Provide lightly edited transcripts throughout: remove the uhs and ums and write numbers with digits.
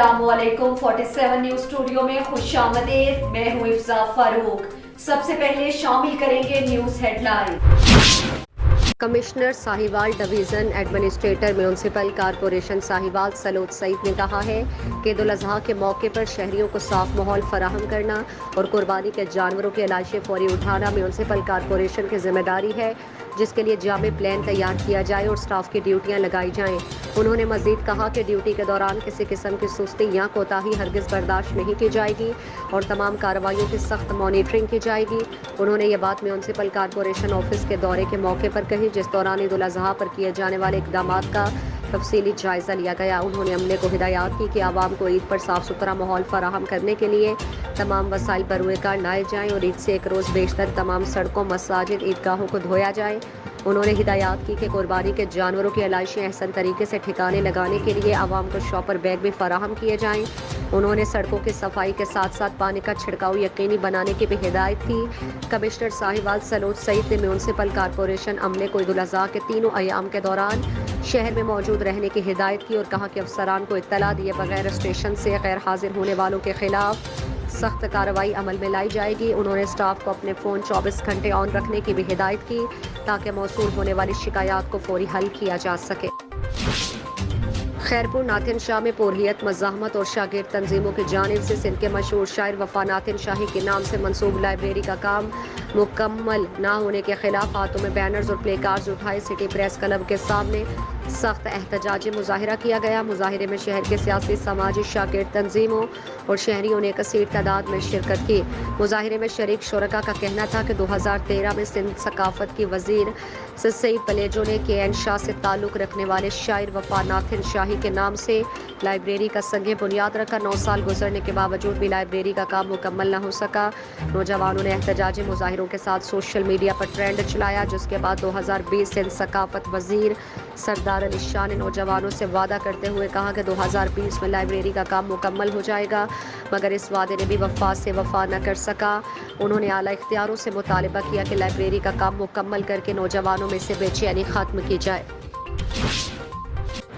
अस्सलामुअलैकुम 47 news studio में खुशामदीद। मैं हूँ इफ्जा फारूक। सबसे पहले शामिल करेंगे news headline. Commissioner Sahiwal division administrator municipal corporation Sahiwal सलोद सईद ने कहा है कि ईद उल अज़हा के मौके पर शहरियों को साफ माहौल फराहम करना और कुर्बानी के जानवरों के लाशें फौरी उठाना म्यूनसिपल कॉरपोरेशन की जिम्मेदारी है, जिसके लिए जामे प्लान तैयार किया जाए और स्टाफ की ड्यूटियां लगाई जाएं। उन्होंने मजीद कहा कि ड्यूटी के दौरान किसी किस्म की सुस्ती या कोताही हरगिज़ बर्दाश्त नहीं की जाएगी और तमाम कार्रवाइयों की सख्त मॉनिटरिंग की जाएगी। उन्होंने ये बात म्यूनसिपल कॉरपोरेशन ऑफिस के दौरे के मौके पर कही, जिस दौरान ईद उल अज़हा पर किए जाने वाले इक़दामात का तफसीली जायज़ा लिया गया। उन्होंने अमले को हिदायत की कि आवाम को ईद पर साफ़ सुथरा माहौल फराहम करने के लिए तमाम वसाइल बरूए कार लाए जाएँ और ईद से एक रोज़ बेशतर तमाम सड़कों, मसाजिद, ईदगाहों को धोया जाए। उन्होंने हिदायत की कि कुर्बानी के जानवरों की अलाइशें अहसन तरीके से ठिकाने लगाने के लिए आवाम को शॉपर बैग भी फराहम किए जाएँ। उन्होंने सड़कों की सफाई के साथ साथ पानी का छिड़काव यकीनी बनाने की भी हिदायत की। कमिश्नर साहिवाल सलोद सईद ने म्यूनसिपल कॉरपोरेशन अमले को ईद उल अज़हा के तीनों अयाम के दौरान शहर में मौजूद रहने की हिदायत की और कहा कि अफसरान को इत्तला दिए बगैर स्टेशन से गैर हाजिर होने वालों के खिलाफ सख्त कार्रवाई अमल में लाई जाएगी। उन्होंने स्टाफ को अपने फ़ोन 24 घंटे ऑन रखने की भी हिदायत की ताकि मौसूल होने वाली शिकायत को फौरी हल किया जा सके। खैरपुर नातिन शाह में पुरहियत मज़ाहमत और शागिर्द तंजीमों की जानिब से सिंध के मशहूर शायर वफा नातिन शाही के नाम से मंसूब लाइब्रेरी का काम मुकम्मल ना होने के खिलाफ हाथों में बैनर्स और प्ले कार्ड्स उठाए सिटी प्रेस क्लब के सामने सख्त एहतजाजी मुजाहिरा किया गया। मुजाहिरे में शहर के सियासी, समाजी, शागिर्द तंजीमों और शहरियों ने कसीर तादाद में शिरकत की। मुजाहिरे में शरीक शुरका का कहना था कि 2013 में सिंध सकाफत की वजीर सईद पलेजो ने KN शाह से ताल्लुक़ रखने वाले शायर वफा नातिन शाही के नाम से लाइब्रेरी का संगे बुनियाद रखा। 9 साल गुजरने के बावजूद भी लाइब्रेरी का काम मुकम्मल न हो सका। नौजवानों ने एहतजाजी मुजाहिरों के साथ सोशल मीडिया पर ट्रेंड चलाया, जिसके बाद 2020 सिंध सकाफत वजीर सरदार अली शाह ने नौजवानों से वादा करते हुए कहा कि 2020 में लाइब्रेरी का काम मुकम्मल हो जाएगा, मगर इस वादे ने भी वफा से वफा न कर सका। उन्होंने आला इख्तियारों से मुतालबा किया कि लाइब्रेरी का काम मुकम्मल करके नौजवानों में से बेचैनी खत्म की जाए।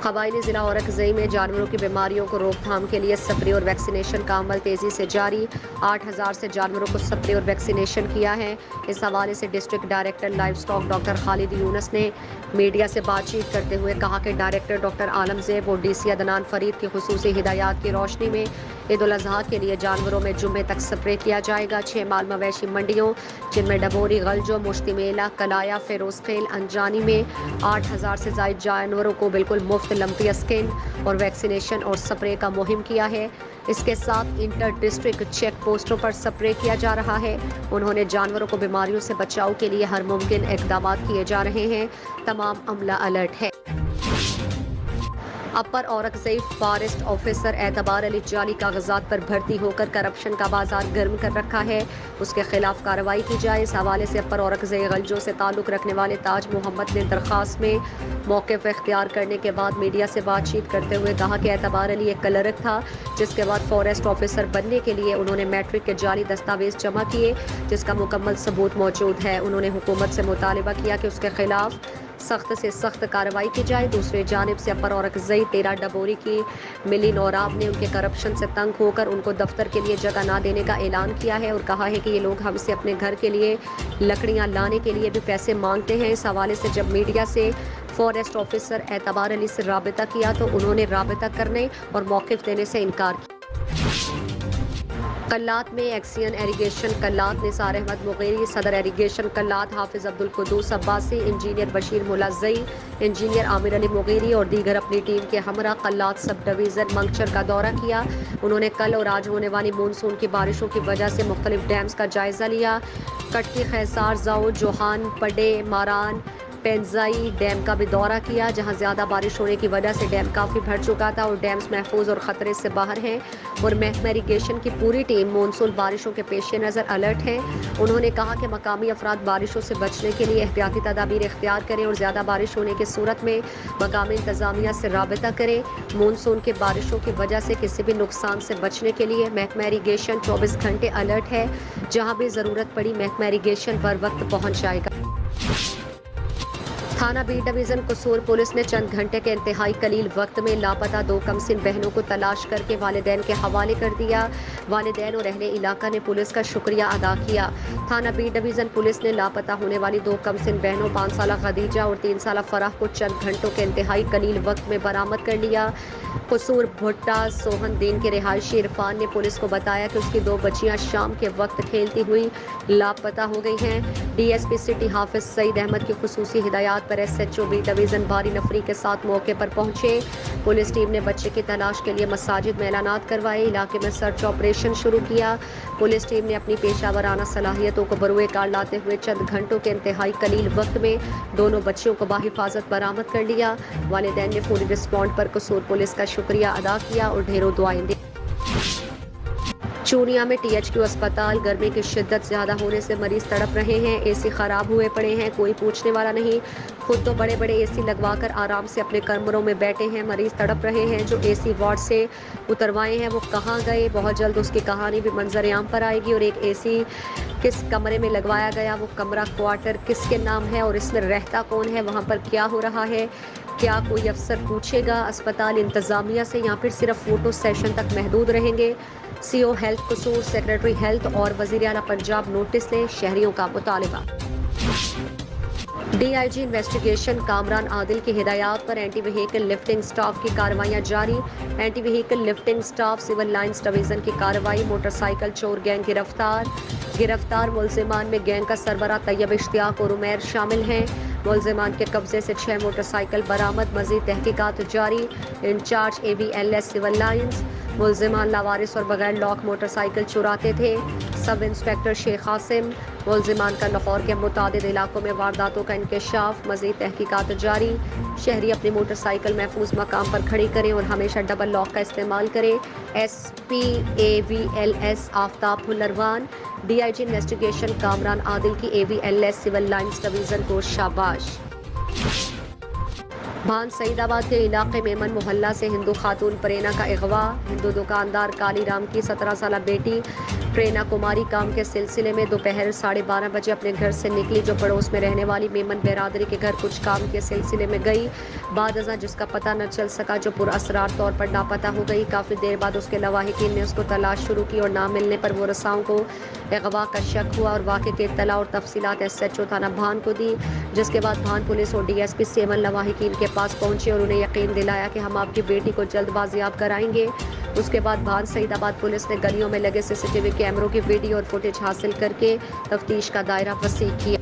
कबायली ज़िला औरकज़ई में जानवरों की बीमारियों को रोकथाम के लिए स्प्रे और वैक्सीनेशन का अमल तेज़ी से जारी। 8000 से जानवरों को स्प्रे और वैक्सीनेशन किया है। इस हवाले से district director livestock doctor Khalid Younas ने मीडिया से बातचीत करते हुए कहा कि डायरेक्टर डॉक्टर आलम ज़ेब और DC अदनान फरीद की खुसूसी हिदायत की रोशनी में ईद उल अज़हा के लिए जानवरों में जुम्मे तक स्प्रे किया जाएगा। 6 माल मवेशी मंडियों जिनमें डबोरी, गलजो, मुश्तिमेला, कलाया, फेरोज़खेल, अंजानी में 8000 से ज़ायद जानवरों को बिल्कुल मुफ्त लंपी स्किन और वैक्सीनेशन और स्प्रे का मुहिम किया है। इसके साथ इंटर डिस्ट्रिक्ट चेक पोस्टों पर स्प्रे किया जा रहा है। उन्होंने जानवरों को बीमारियों से बचाव के लिए हर मुमकिन इक़दाम किए जा रहे हैं। तमाम अमला अलर्ट है। अपर औरकज़ई फॉरेस्ट ऑफिसर एतबार अली जाली कागजात पर भर्ती होकर करप्शन का बाजार गर्म कर रखा है, उसके खिलाफ कार्रवाई की जाए। इस हवाले से अपर औरकज़ई गलजों से ताल्लुक़ रखने वाले ताज मोहम्मद ने दरख्वास्त में मौक़िफ़ इख्तियार करने के बाद मीडिया से बातचीत करते हुए कहा कि एतबार अली एक क्लर्क था, जिसके बाद फॉरेस्ट ऑफिसर बनने के लिए उन्होंने मैट्रिक के जाली दस्तावेज जमा किए, जिसका मुकम्मल सबूत मौजूद है। उन्होंने हुकूमत से मुतालबा किया कि उसके खिलाफ सख्त से सख्त कार्रवाई की जाए। दूसरी जानिब से अपर औरकज़ई 13 डबोरी की मिली नौराब ने उनके करप्शन से तंग होकर उनको दफ्तर के लिए जगह ना देने का ऐलान किया है और कहा है कि ये लोग हमसे अपने घर के लिए लकड़ियां लाने के लिए भी पैसे मांगते हैं। इस हवाले से जब मीडिया से फॉरेस्ट ऑफिसर एतबार अली से राबिता किया तो उन्होंने राबिता करने और मौक़िफ़ देने से इनकार किया। कल्लात में एक्सियन एरीगेशन कल्लात निसार अहमद मुगेरी, सदर एरीगेशन कल्लात हाफिज़ Abdul Quddus Abbasi, engineer Bashir मुलाज़ई, engineer Aamir Ali Mugeri और दीगर अपनी टीम के हमरा कल्लात सब डिवीज़न मंगचर का दौरा किया। उन्होंने कल और आज होने वाली मानसून की बारिशों की वजह से मुख्तलिफ डैम्स का जायज़ा लिया। कटकी, खैसार, जाओ, जोहान, पडे, मारान, पेंजाई डैम का भी दौरा किया, जहां ज़्यादा बारिश होने की वजह से डैम काफ़ी भर चुका था और डैम्स महफूज और ख़तरे से बाहर हैं और महकमा इरीगेशन की पूरी टीम मानसून बारिशों के पेश नज़र अलर्ट है। उन्होंने कहा कि मकामी अफराद बारिशों से बचने के लिए एहतियाती तदाबीर इख्तियार करें और ज़्यादा बारिश होने की सूरत में मकामी इंतज़ामिया से राबिता करें। मानसून की बारिशों की वजह से किसी भी नुकसान से बचने के लिए महकमा इरीगेशन 24 घंटे अलर्ट है। जहाँ भी ज़रूरत पड़ी महकमा इरीगेशन पर वक्त पहुँच जाएगा। थाना बी डिवीजन कसूर पुलिस ने चंद घंटे के इंतहाई कलील वक्त में लापता 2 कमसिन बहनों को तलाश करके वालिदैन के हवाले कर दिया। वालिदैन और अहले इलाका ने पुलिस का शुक्रिया अदा किया। थाना बी डिवीजन पुलिस ने लापता होने वाली 2 कमसिन बहनों 5 साला खदीजा और 3 साला फराह को चंद घंटों के इंतहाई कलील वक्त में बरामद कर लिया। कसूर भुट्टा सोहन दीन के रिहायशी इरफान ने पुलिस को बताया कि उसकी 2 बच्चियां शाम के वक्त खेलती हुई लापता हो गई हैं। डीएसपी सिटी हाफिज सईद अहमद की खुसूसी हिदायत पर एसएचओ बी डिवीजन भारी नफरी के साथ मौके पर पहुंचे। पुलिस टीम ने बच्चे की तलाश के लिए मसाजिद में ऐलानात करवाए, इलाके में सर्च ऑपरेशन शुरू किया। पुलिस टीम ने अपनी पेशावराना सलाहियतों को बरूए कार लाते हुए चंद घंटों के इंतहाई कलील वक्त में दोनों बच्चियों को बाहिफाजत बरामद कर लिया। वालिदैन ने फौरी रिस्पॉन्ड पर कसूर पुलिस का शुक्रिया अदा किया और ढेरों दुआएं दी। चूनिया में टीएचक्यू अस्पताल, गर्मी की शिद्दत ज़्यादा होने से मरीज तड़प रहे हैं। एसी ख़राब हुए पड़े हैं, कोई पूछने वाला नहीं। खुद तो बड़े बड़े एसी लगवाकर आराम से अपने कमरों में बैठे हैं, मरीज तड़प रहे हैं। जो एसी वार्ड से उतरवाए हैं वो कहाँ गए? बहुत जल्द उसकी कहानी भी मंजर आम पर आएगी। और एक एसी किस कमरे में लगवाया गया, वो कमरा क्वार्टर किसके नाम है और इसमें रहता कौन है, वहाँ पर क्या हो रहा है, क्या कोई अफसर पूछेगा अस्पताल इंतज़ामिया से या फिर सिर्फ फ़ोटो सेशन तक महदूद रहेंगे? सीओ हेल्थ कसूर, सेक्रेटरी हेल्थ और वज़ीर आला पंजाब नोटिस ले, शहरियों का मुतालिबा। डीआईजी इन्वेस्टिगेशन कामरान आदिल की हिदायत पर एंटी व्हीकल लिफ्टिंग स्टाफ की कार्रवाइयाँ जारी। Anti vehicle lifting staff civil lines division की कार्रवाई। मोटरसाइकिल चोर गैंग गिरफ्तार मुलजिमान में गैंग का सरबरा तैयब इश्तियाक और उमैर शामिल हैं। मुलजिमान के कब्जे से 6 मोटरसाइकिल बरामद, मज़ीद तहकीकात जारी। Incharge AVLS civil lines. मुलजिमान लावारिस और बगैर लॉक मोटरसाइकिल चुराते थे। Sub inspector Sheikh Qasim. मुलजिमान का लाहौर के मुतादिद इलाकों में वारदातों का इंकशाफ, मज़ीद तहकीकात जारी। शहरी अपनी मोटरसाइकिल महफूज मकाम पर खड़ी करें और हमेशा डबल लॉक का इस्तेमाल करें। SP AVLS Aftab Fullarwan. DIG investigation Kamran Adil की AVLS सिविल लाइंस डिवीज़न को शाबाश। भान सईदाबाद के इलाके मेमन मोहल्ला से हिंदू खातून प्रेरणा का अगवा। हिंदू दुकानदार काली राम की 17 साला बेटी प्रेरणा कुमारी काम के सिलसिले में दोपहर 12:30 बजे अपने घर से निकली, जो पड़ोस में रहने वाली मेमन बिरादरी के घर कुछ काम के सिलसिले में गई। बाद अज़ां जिसका पता न चल सका, जो पुरअसरार तौर पर लापता हो गई। काफ़ी देर बाद उसके लवाहिकीन ने उसको तलाश शुरू की और ना मिलने पर वो रसाओं को अगवा का शक हुआ और वाक़े की इत्तला और तफसीलात SHO थाना भान को दी। जिसके बाद भान पुलिस और DSP 7 लवाहिकीन के पास पहुंचे और उन्हें यकीन दिलाया कि हम आपकी बेटी को जल्द बाजियाब कराएंगे। उसके बाद भान सईदाबाद पुलिस ने गलियों में लगे CCTV कैमरों की वीडियो और फुटेज हासिल करके तफ्तीश का दायरा वसी किया।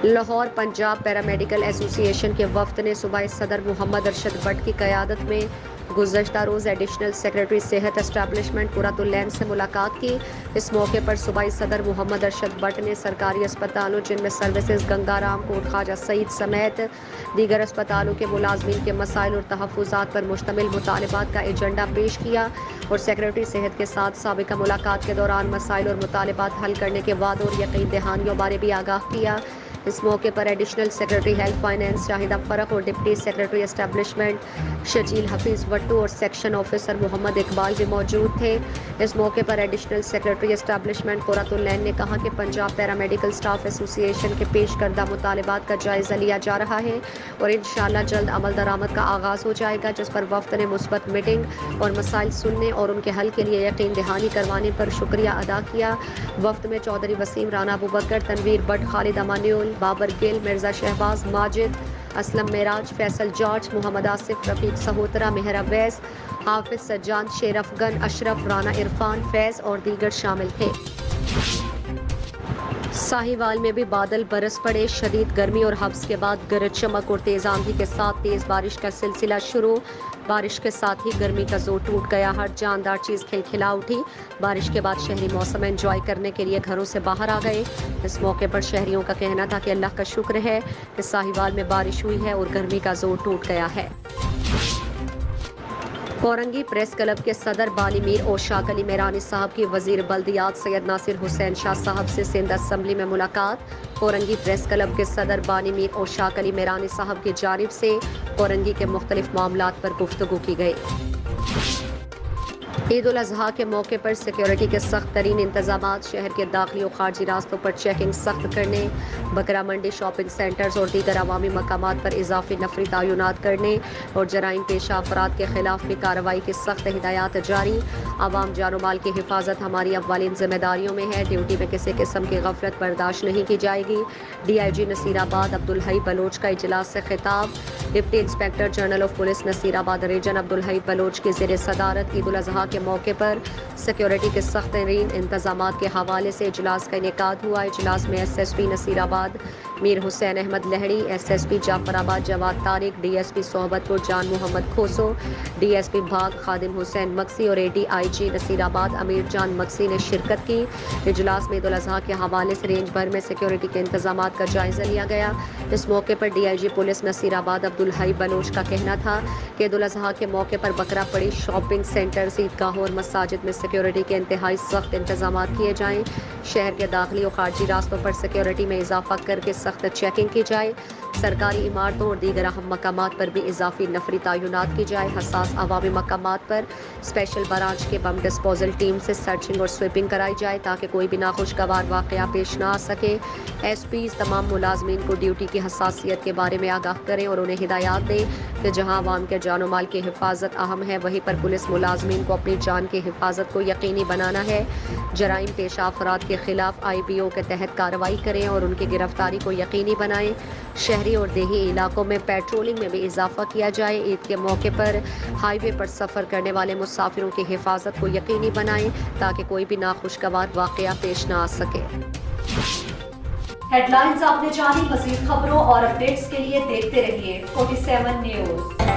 लाहौर पंजाब पैरामेडिकल एसोसिएशन के वफ्द ने सूबाई सदर मोहम्मद अरशद भट्ट की क़यादत में गुज़श्ता रोज़ एडिशनल सेक्रेटरी सेहत एस्टेब्लिशमेंट कुरातुल्लैन से मुलाकात की। इस मौके पर सूबाई सदर मोहम्मद अरशद भट्ट ने सरकारी अस्पतालों जिनमें सर्विसेज गंगाराम कोट ख्वाजा सईद समेत दीगर अस्पतालों के मुलाजमीन के मसाइल और तहफ़्फ़ुज़ात पर मुश्तमिल मुतालिबात का एजेंडा पेश किया और सेक्रेटरी सेहत के साथ साबिक़ा मुलाकात के दौरान मसाइल और मुतालिबात हल करने के वादों और यकीन दहानियों बारे भी आगाह किया। इस मौके पर additional secretary health finance Shahida फ़रक और deputy secretary establishment Shajeel Hafeez Wattoo और सेक्शन ऑफिसर मोहम्मद इकबाल भी मौजूद थे। इस मौके पर एडिशनल सेक्रेटरी एस्टेब्लिशमेंट कुरातुल्लैन ने कहा कि पंजाब पैरामेडिकल स्टाफ एसोसिएशन के पेश करदा मुतालिबात का जायज़ा लिया जा रहा है और इंशाअल्लाह जल्द अमल दरामद का आगाज़ हो जाएगा, जिस पर वफ्द ने मुस्बत मीटिंग और मसाइल सुनने और उनके हल के लिए यकीन दहानी करवाने पर शुक्रिया अदा किया। वफ्द में चौधरी वसीम, राना अबूबकर, तनवीर भट्ट, खालिद अमानुल, बाबर गिल, मिर्ज़ा शहबाज, माजिद, असलम मेराज, फैसल जॉर्ज, मोहम्मद आसिफ, रफ़ीक सहोत्रा, मेहर अवैस, हाफिज सज्जाद, शेर अफगन, अशरफ, राना इरफान, फैज़ और दीगर शामिल थे। साहिवाल में भी बादल बरस पड़े। शदीद गर्मी और हब्स के बाद गरज चमक और तेज़ आंधी के साथ तेज़ बारिश का सिलसिला शुरू। बारिश के साथ ही गर्मी का जोर टूट गया, हर जानदार चीज़ खिलखिला उठी। बारिश के बाद शहरी मौसम एंजॉय करने के लिए घरों से बाहर आ गए। इस मौके पर शहरियों का कहना था कि अल्लाह का शुक्र है कि साहिवाल में बारिश हुई है और गर्मी का जोर टूट गया है। कोरंगी प्रेस क्लब के सदर बानी मीर ओशाक अली मेरानी साहब की वजीर बल्दियात सैयद नासिर हुसैन शाह साहब से सिंध असम्बली में मुलाकात। कोरंगी प्रेस क्लब के सदर बानी मीर ओशाक अली मेरानी साहब की जानिब से कोरंगी के मुख्तलिफ मामलात पर गुफ्तगू की गई। عید الاضحیٰ کے موقع پر سیکیورٹی کے سخت ترین انتظامات، شہر کے داخلی و خارجی راستوں پر چیکنگ سخت کرنے، بکرا منڈی، شاپنگ سینٹرز اور دیگر عوامی مقامات پر اضافی نفری تعینات کرنے اور جرائم پیشہ افراد کے خلاف بھی کارروائی کی سخت ہدایات جاری۔ عوام جان و مال کی حفاظت ہماری اولین ذمہ داریوں میں ہے، ڈیوٹی میں کسی قسم کی غفلت برداشت نہیں کی جائے گی۔ ڈی آئی جی نصیر آباد عبدالحی بلوچ کا اجلاس سے خطاب۔ Deputy inspector general of police Nasirabad region Abdul Hai Baloch کی زیر صدارت عید الاضحیٰ کے موقع پر سیکیورٹی کے سخت ترین انتظامات کے حوالے سے اجلاس کا انعقاد ہوا۔ اجلاس میں S S P Nasirabad Mir Hussain Ahmed Lehri, S S P Jafarabad Jawad Tariq, D S P Sohbatpur جان محمد کھوسو، ڈی ایس پی بھاگ خادم حسین مکسی اور اے ڈی آئی جی نصیر آباد امیر جان مکسی نے شرکت کی۔ اجلاس میں عید الاضحیٰ کے حوالے سے رینج بھر میں سیکیورٹی کے انتظامات کا جائزہ لیا گیا۔ اس موقع پر D I G police Nasirabad Abdul Hai Baloch کا کہنا تھا کہ عید الاضحیٰ کے موقع پر بکرا پڑی، شاپنگ سینٹرز، عیدگاہوں اور مساجد میں سیکیورٹی کے انتہائی سخت انتظامات کیے جائیں۔ شہر کے داخلی و خارجی راستوں پر سیکیورٹی میں اضافہ کر کے سخت چیکنگ کی جائے۔ سرکاری عمارتوں اور دیگر اہم مقامات پر بھی اضافی نفری تعینات کی جائے۔ حساس عوامی مقامات پر اسپیشل برانچ کے بم ڈسپوزل ٹیم سے سرچنگ اور سویپنگ کرائی جائے تاکہ کوئی بھی ناخوشگوار واقعہ پیش نہ آ سکے۔ ایس پیز تمام ملازمین کو ڈیوٹی کی حساسیت کے بارے میں آگاہ کریں اور انہیں ہدایات دیں کہ جہاں عوام کے جان و مال کی حفاظت اہم ہے، وہیں پر پولیس ملازمین کو اپنی جان کی حفاظت کو یقینی بنانا ہے۔ جرائم پیشہ افراد کے خلاف آئی پی او کے تحت کارروائی کریں اور ان کی گرفتاری کو یقینی بنائیں۔ شہری اور دیہی علاقوں میں پیٹرولنگ میں بھی اضافہ کیا جائے۔ عید کے موقع پر ہائی وے پر سفر کرنے والے مسافروں کی حفاظت کو یقینی بنائیں تاکہ کوئی بھی ناخوشگوار واقعہ پیش نہ آ سکے۔ ہیڈ لائنز آپ نے جانی، مزید خبروں اور اپڈیٹس کے لیے دیکھتے رہیے 47 نیوز۔